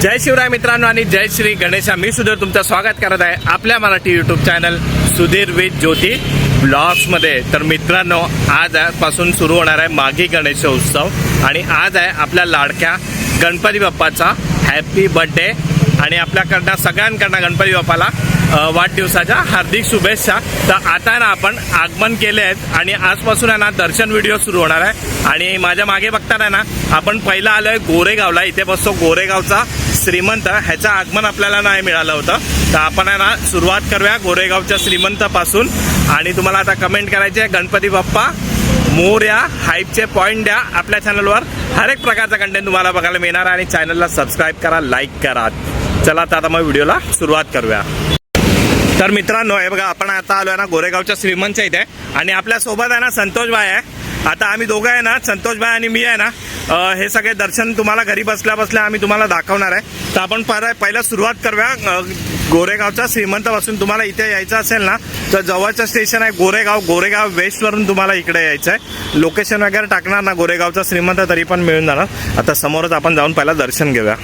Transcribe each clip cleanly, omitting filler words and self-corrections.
जय शिवराय मित्रांनो आणि जय श्री गणेशा। मी सुधीर तुमचं स्वागत करत आहे आपल्या Marathi YouTube channel Sudhir with Jyoti ब्लॉग्समध्ये। तर मित्रांनो, आज पासून सुरू होणार आहे माघी गणेशोत्सव आणि आज आहे आपल्या लाडक्या गणपती बाप्पाचा हॅपी बर्थडे आणि आपल्याकडनं सगळ्यांकडनं गणपती बाप्पाला वाढदिवसाच्या हार्दिक शुभेच्छा। तर आता ना आपण आगमन केले आहेत आणि आजपासून आहे ना दर्शन व्हिडिओ सुरू होणार आहे। आणि माझ्या मागे बघताना ना आपण पहिला आलोय गोरेगावला। इथे बसतो गोरेगावचा श्रीमंत, ह्याचं आगमन आपल्याला नाही मिळालं होतं। तर आपण आहे ना सुरुवात करूया गोरेगावच्या श्रीमंतापासून। आणि तुम्हाला आता कमेंट करायची आहे गणपती बाप्पा मोरया, हाईपचे पॉईंट द्या। आपल्या चॅनलवर हर एक प्रकारचा कंटेंट तुम्हाला बघायला मिळणार आहे आणि चॅनलला सबस्क्राईब करा, लाईक करा। चला आता मग व्हिडिओला सुरुवात करूया। तर मित्रांनो, हे बघा आपण आता आलोय ना गोरेगावच्या श्रीमंतच्या इथे आणि आपल्या सोबत आहे ना संतोष भाई आहे। आता आम्ही दोघं आहे ना, संतोष भाई आणि मी आहे ना, हे सगळे दर्शन तुम्हाला घरी बसल्या बसल्या आम्ही तुम्हाला दाखवणार आहे। तर आपण पहिला सुरुवात करूया गोरेगावच्या श्रीमंतापासून। तुम्हाला इथे यायचं असेल ना तर जवळचं स्टेशन आहे गोरेगाव। गोरेगाव वेस्टवरून तुम्हाला इकडे यायचं आहे। लोकेशन वगैरे टाकणार ना गोरेगावचा श्रीमंत तरी पण मिळून जाणार। आता समोरच आपण जाऊन पहिला दर्शन घेऊया।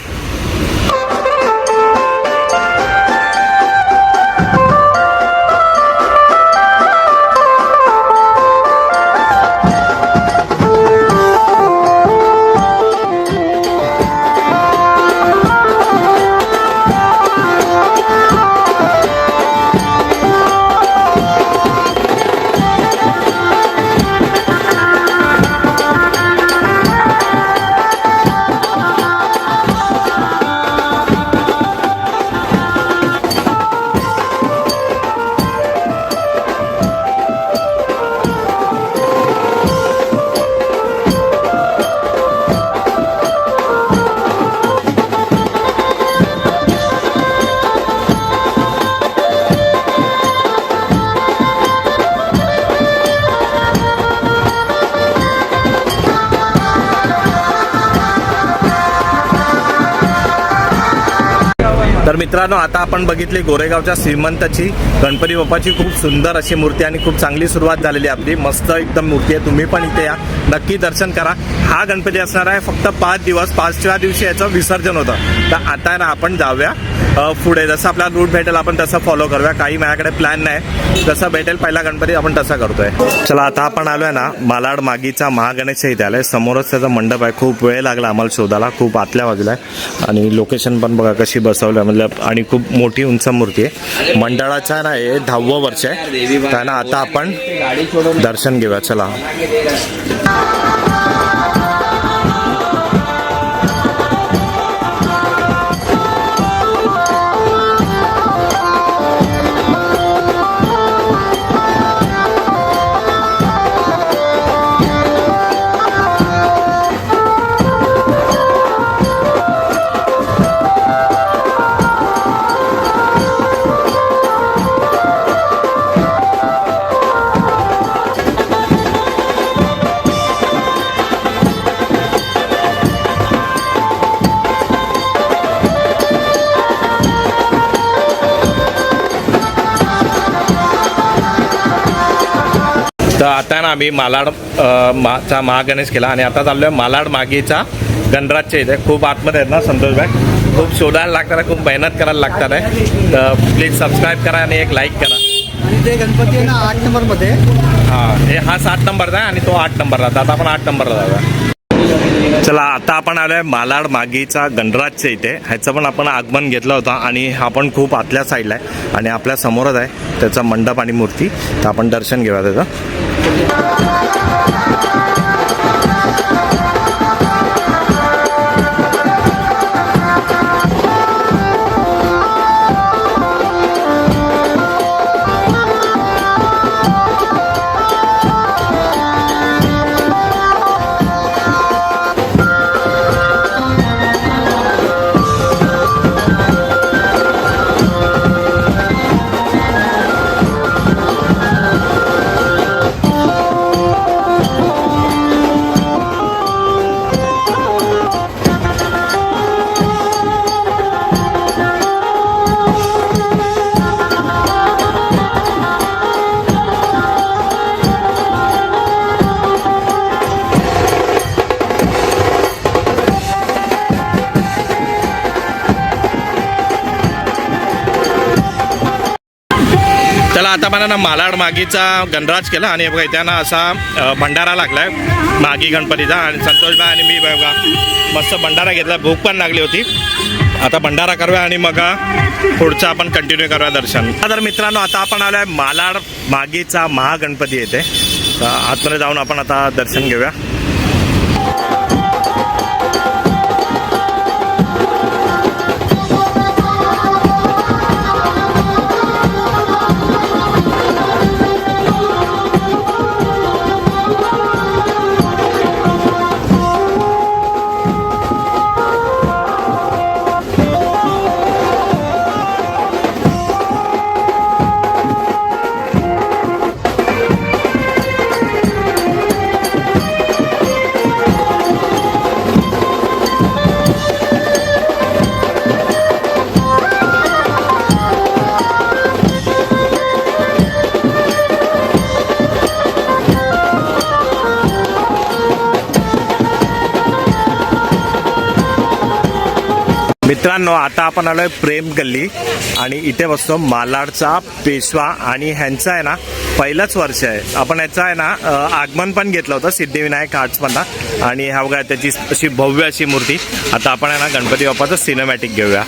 तर मित्रांनो, आता आपण बघितली गोरेगावच्या श्रीमंताची गणपती बाप्पाची खूप सुंदर अशी मूर्ती आणि खूप चांगली सुरुवात झालेली आपली। मस्त एकदम मूर्ती आहे। तुम्ही पण इथे या, नक्की दर्शन करा। हा गणपती असणार आहे फक्त 5 दिवस। 5व्या दिवशी याचं विसर्जन होतं। तर आता ना आपण जाऊया पुढे, जसं आपला रूट भेटेल आपण तसं फॉलो करूया। काही माझ्याकडे प्लॅन नाही, जसं भेटेल पहिला गणपती आपण तसा करतोय। चला आता आपण आलोय ना मालाड मागीचा महागणेश इथे आलोय। समोरच त्याचा मंडप आहे। खूप वेळ लागला आम्हाला शोधायला, खूप आतल्या बाजूला आहे आणि लोकेशन पण बघा कशी बसवलं मतलब। आणि खूप मोठी उंच मूर्ती आहे। मंडळाचा ना हे 10वं वर्ष आहे। त्यांना आता आपण दर्शन घेऊया। चला तर आता ना आम्ही मालाड चा महागणेश केला आणि आता चाललोय मालाड मागीचा गणराजच्या इथे। खूप आतमध्ये आहेत ना संतोष भाई, खूप शोधायला लागतात, खूप मेहनत करायला लागतात आहे। तर प्लीज सबस्क्राईब करा आणि एक लाईक करा। आणि ते गणपती आहे ना 8 नंबरमध्ये। हा 7 नंबरचा आहे आणि तो 8 नंबरला। आता आपण 8 नंबरला जाऊया। चला आता आपण आलोय मालाड मागीचा गणराजच्या इथे। ह्याचं पण आपण आगमन घेतलं होतं आणि हा पण खूप आतल्या साईडला आहे आणि आपल्या समोरच आहे त्याचा मंडप आणि मूर्ती। तर आपण दर्शन घेऊया त्याचं। चला आता मला ना मालाड मागीचा गणराज केला आणि बघा इथे ना असा भंडारा लागलाय मागी गणपतीचा आणि संतोषबाई आणि मी बघा मस्त भंडारा घेतला, भूक पण लागली होती. आता भंडारा करूया आणि मग पुढचं आपण कंटिन्यू करूया दर्शन. तर मित्रांनो आता आपण आलोय मालाड मागीचा महागणपती येते, तर आतमध्ये जाऊन आपण आता दर्शन घेऊया. मित्रांनो आता आपण आलोय प्रेम गल्ली आणि इथे बसतो मालाडचा पेशवा आणि ह्यांचा आहे ना पहिलंच वर्ष आहे. आपण याचा आहे ना आगमन पण घेतलं होतं सिद्धिविनायक आर्ट्समधला आणि ह्या बघा त्याची अशी भव्य अशी मूर्ती. आता आपण आहे ना गणपती बाप्पाचं सिनेमॅटिक घेऊया.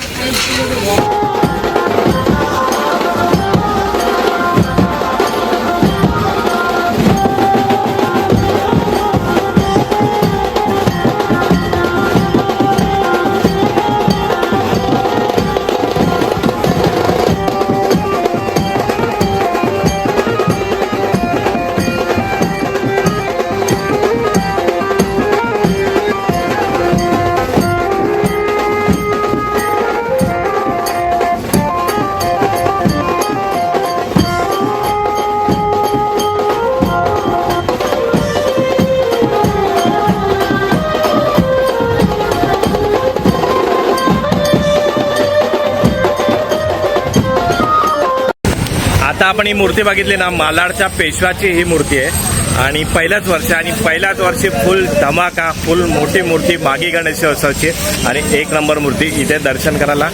आता आपण ही मूर्ती बघितली ना, मालाडच्या पेशवाची ही मूर्ती आहे आणि पहिल्याच वर्षी फुल धमाका, फुल मोठी मूर्ती मागी गणेशोत्सवाची आणि एक नंबर मूर्ती. इथे दर्शन करायला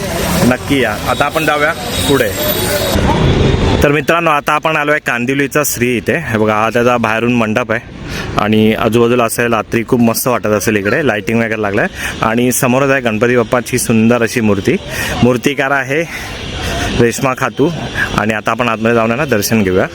नक्की या. आता आपण जाऊया पुढे. तर मित्रांनो आता आपण आलो आहे कांदिवलीचा श्री. इथे हे बघा हा त्याचा बाहेरून मंडप आहे आणि आजूबाजूला असेल रात्री खूप मस्त वाटत असेल. इकडे लाइटिंग वगैरे लागलं आहे आणि समोरच आहे गणपती बाप्पाची सुंदर अशी मूर्ती. मूर्तिकार आहे रेश्मा खातू आणि आता आपण आतमध्ये जाऊन ना दर्शन घेऊया.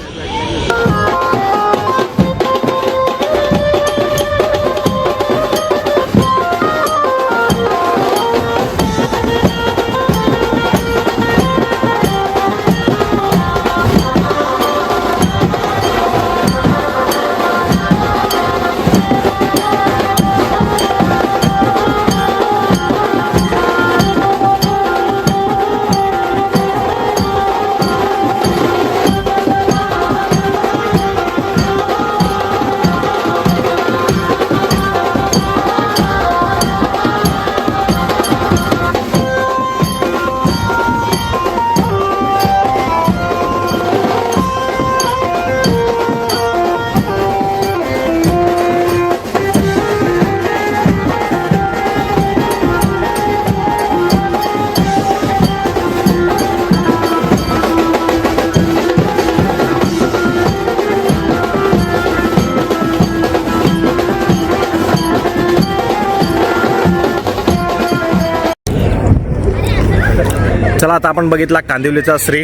चला आता आपण बघितला कांदिवलीचा श्री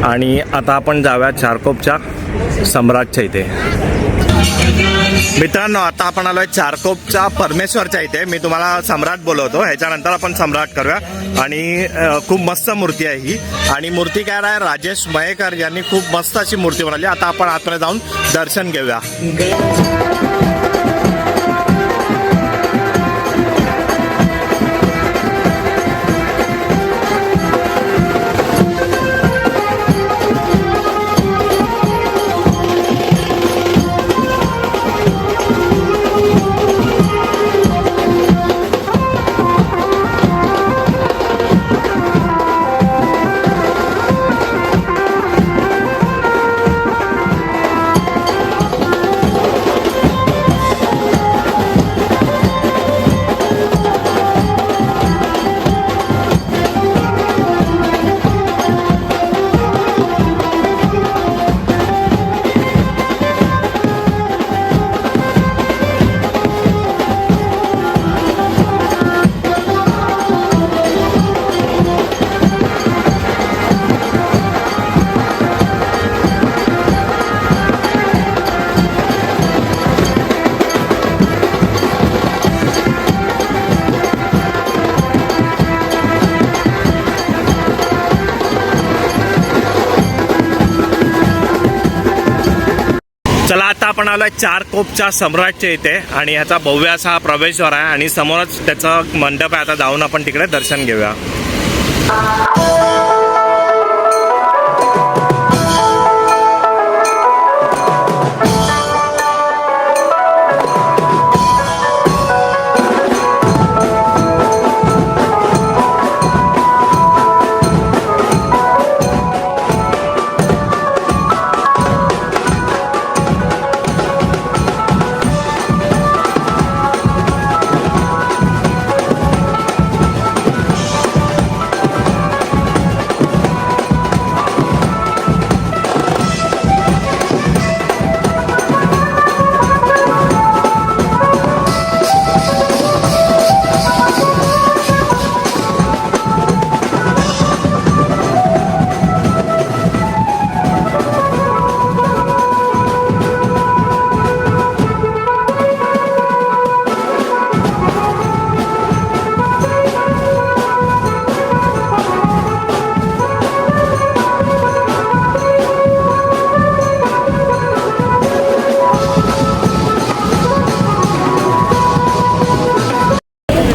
आणि आता आपण जाऊया चारकोपच्या सम्राटच्या इथे. मित्रांनो आता आपण आलोय चारकोपच्या परमेश्वरच्या इथे. मी तुम्हाला सम्राट बोलवतो, ह्याच्यानंतर आपण सम्राट करूया. आणि खूप मस्त मूर्ती आहे ही आणि मूर्तिकार आहे राजेश मयेकर यांनी खूप मस्त अशी मूर्ती बनवली. आता आपण आतमध्ये जाऊन दर्शन घेऊया. आता आपण आलोय चारकोपच्या सम्राटच्या इथे आणि ह्याचा भव्य असा हा प्रवेशद्वार आहे आणि समोरच त्याचं मंडप आहे. आता जाऊन आपण तिकडे दर्शन घेऊया.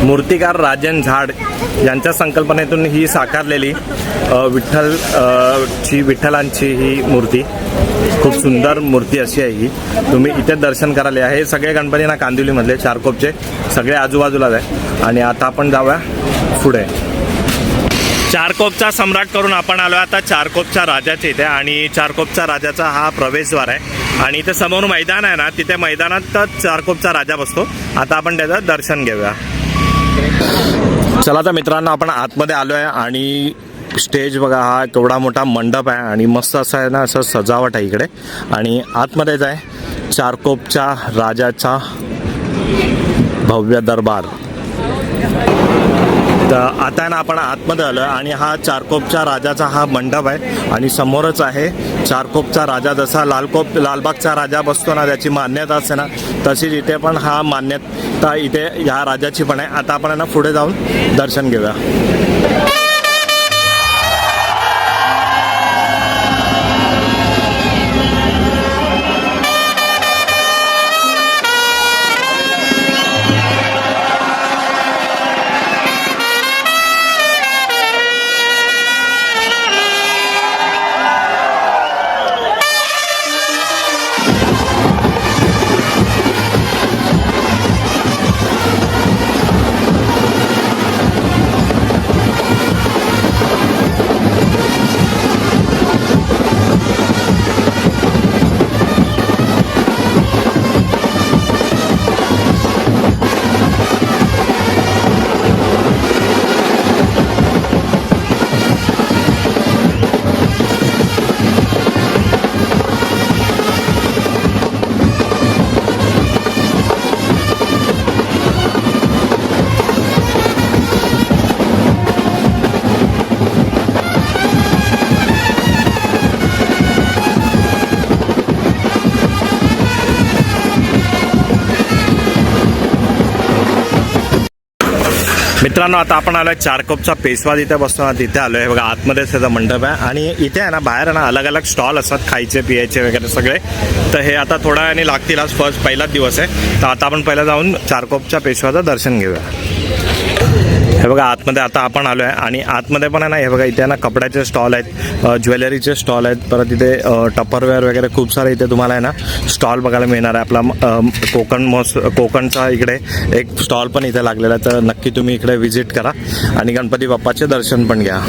मूर्तिकार राजन झाड यांच्या संकल्पनेतून ही साकारलेली विठ्ठलांची ही मूर्ती खूप सुंदर मूर्ती अशी आहे. ही तुम्ही इथे दर्शन करायला या. हे सगळे गणपती ना कांदिवलीमधले चारकोपचे सगळे आजूबाजूलाच आहे. आणि आता आपण जाऊया पुढे. चारकोपचा सम्राट करून आपण आलो आता चारकोपच्या राजाच्या इथे आणि चारकोपच्या राजाचा हा प्रवेशद्वार आहे आणि इथे समोर मैदान आहे ना, तिथे मैदानात चारकोपचा राजा बसतो. आता आपण त्याचं दर्शन घेऊया. चला तर मित्रांनो, आपण आतमध्ये आलो आहे आणि स्टेज बघा, हा केवढा मोठा मंडप आहे आणि मस्त असं आहे ना, असं सजावट आहे इकडे. आणि आतमध्येच आहे चारकोपच्या राजाचा भव्य दरबार. तर आता आहे ना आपण आतमध्ये आलो आहे आणि हा चारकोपच्या राजाचा हा मंडप आहे आणि समोरच आहे चारकोपचा राजा. जसा लालबागचा राजा बसतो ना, त्याची मान्यता असते ना, तशीच इथे पण हा मान्यता इथे ह्या राजाची पण आहे. आता आपण ना पुढे जाऊन दर्शन घेऊया. मित्रांनो, आता आपण आलोय चारकोपचा पेशवा जिथे बसतो ना, तिथे आलोय. बघा आतमध्येच त्याचा मंडप आहे आणि इथे आहे ना बाहेर ना अलग अलग स्टॉल असतात खायचे पियाचे वगैरे सगळे. तर हे आता थोड्या वेळाने लागतील. आज पहिलाच दिवस आहे. तर आता आपण पहिला जाऊन चारकोपच्या पेशवाचं दर्शन घेऊया. हे बघा आतमध्ये आता आपण आलो आहे आणि आतमध्ये पण आहे ना, हे बघा इथे ना कपड्याचे स्टॉल आहेत, ज्वेलरीचे स्टॉल आहेत, परत इथे टपरवेअर वगैरे खूप सारे इथे तुम्हाला आहे ना स्टॉल बघायला मिळणार आहे. आपला कोकणचा इकडे एक स्टॉल पण इथे लागलेला आहे. तर नक्की तुम्ही इकडे व्हिजिट करा आणि गणपती बाप्पाचे दर्शन पण घ्या.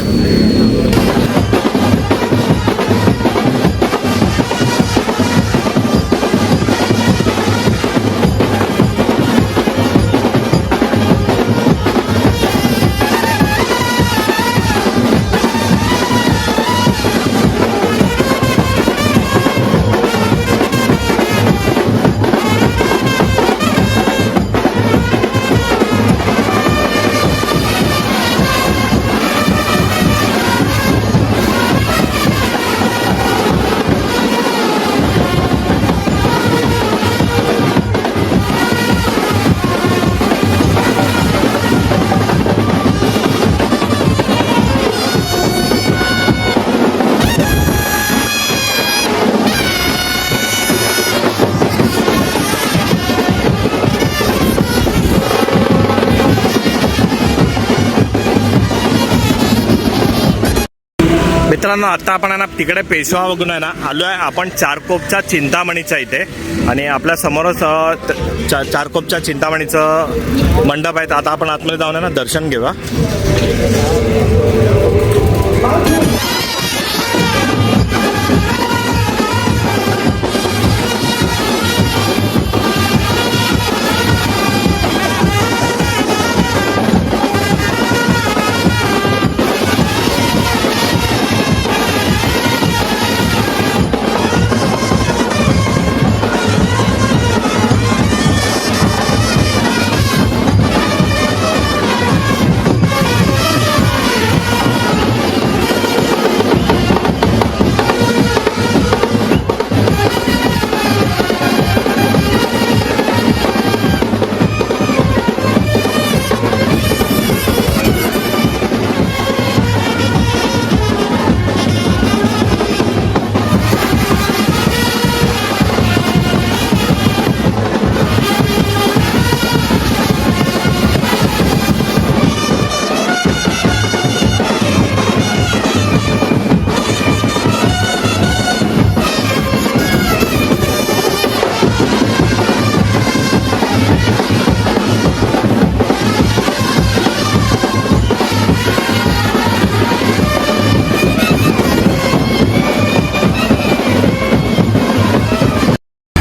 मित्रांनो आता आपण आहे ना तिकडे पेशवा बघून आहे ना आलो आहे आपण चारकोपच्या चिंतामणीच्या इथे आणि आपल्या समोरच चारकोपच्या चिंतामणीचं मंडप आहे. तर आता आपण आतमध्ये जाऊन आहे ना दर्शन घेऊया.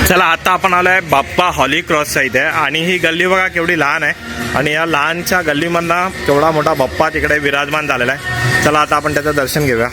चला आता आपण आलो आहे बाप्पा हॉली क्रॉसच्या इथे आणि ही गल्ली बघा केवढी लहान आहे आणि या लहानच्या गल्लीमधनं केवढा मोठा बाप्पा तिकडे विराजमान झालेला आहे. चला आता आपण त्याचं दर्शन घेऊया.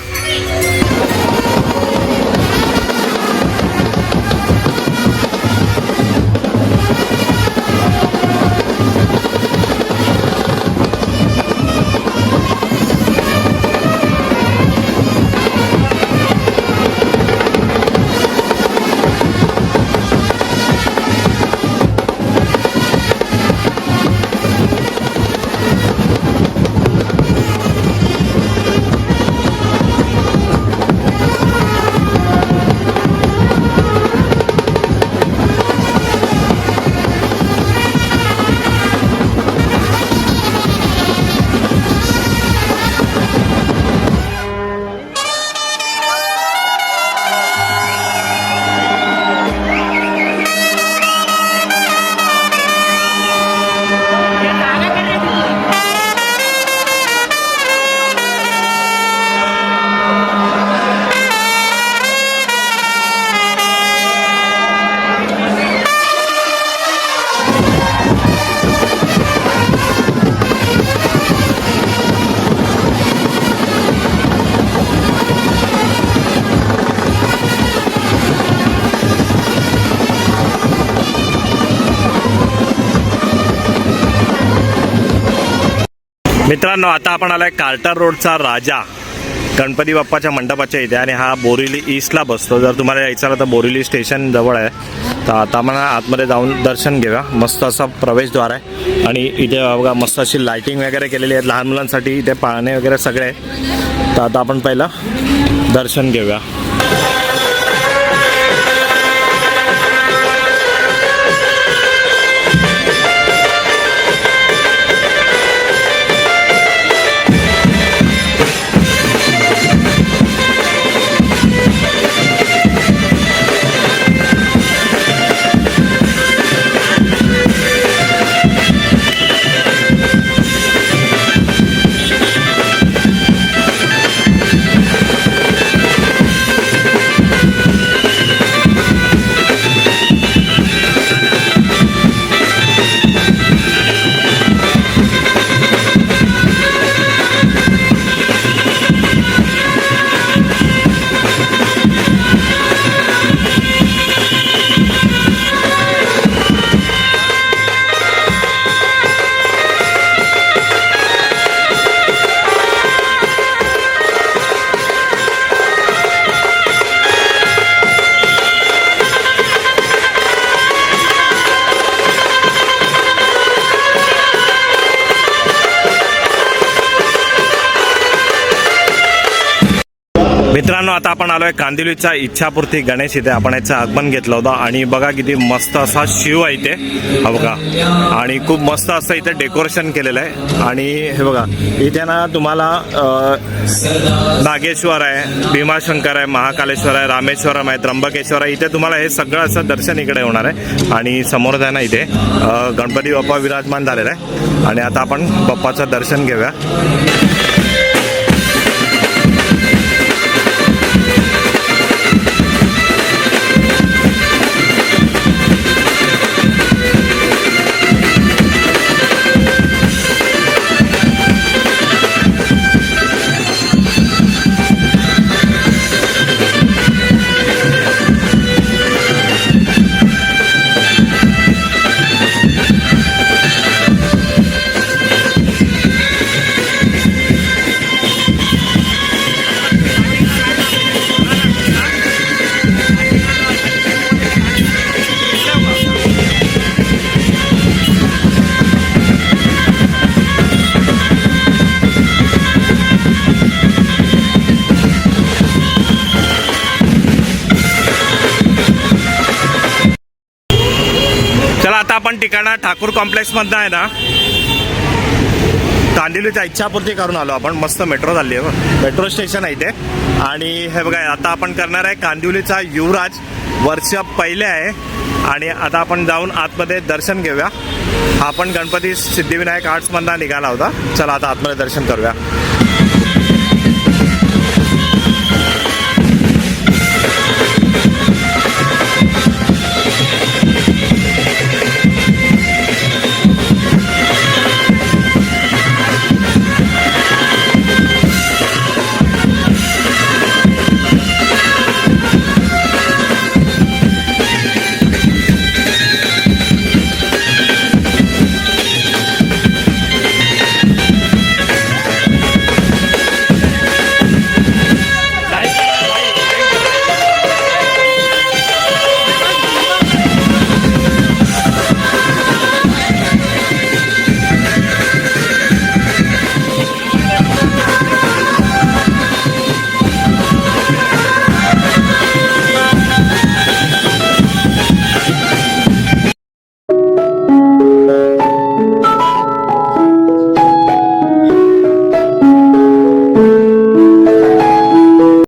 मित्रांनो आता आपण आलाय कार्टर रोडचा राजा गणपती बाप्पाच्या मंडपाच्या इथे आणि हा बोरिवली ईस्टला बसतो. जर तुम्हाला यायचं आलं तर बोरिवली स्टेशन जवळ आहे. तर आता आपण आतमध्ये जाऊन दर्शन घेऊया. मस्त असा प्रवेशद्वार आहे आणि इथे बघा मस्त अशी लाईटिंग वगैरे केलेली आहे लहान मुलांसाठी. इथे पाळणे वगैरे सगळे आहे. तर आता आपण पहिलं दर्शन घेऊया. मित्रांनो आता आपण आलोय कांदिवलीच्या इच्छापूर्ती गणेश इथे आपण याचं आगमन घेतलं होतं आणि बघा किती मस्त असा शिव आहे इथे हा बघा आणि खूप मस्त असं इथे डेकोरेशन केलेलं आहे आणि हे बघा इथे ना तुम्हाला नागेश्वर आहे, भीमाशंकर आहे, महाकालेश्वर आहे, रामेश्वरम आहे, त्र्यंबकेश्वर आहे. इथे तुम्हाला हे सगळं असं दर्शन इकडे होणार आहे आणि समोर आहे ना इथे गणपती बाप्पा विराजमान झालेला आहे आणि आता आपण बाप्पाचं दर्शन घेऊया. चला आता आपण ठिकाणा ठाकूर कॉम्प्लेक्स मधनं आहे ना कांदिवलीच्या इच्छापूर्ती करून आलो आपण. मस्त मेट्रो झाली आहे, मेट्रो स्टेशन आहे इथे आणि हे बघा आता आपण करणार आहे कांदिवलीचा युवराज वर्ष पहिले आहे आणि आता आपण जाऊन आतमध्ये दर्शन घेऊया. हा आपण गणपती सिद्धिविनायक आर्ट्समधनं निघाला होता. चला आता आतमध्ये दर्शन करूया.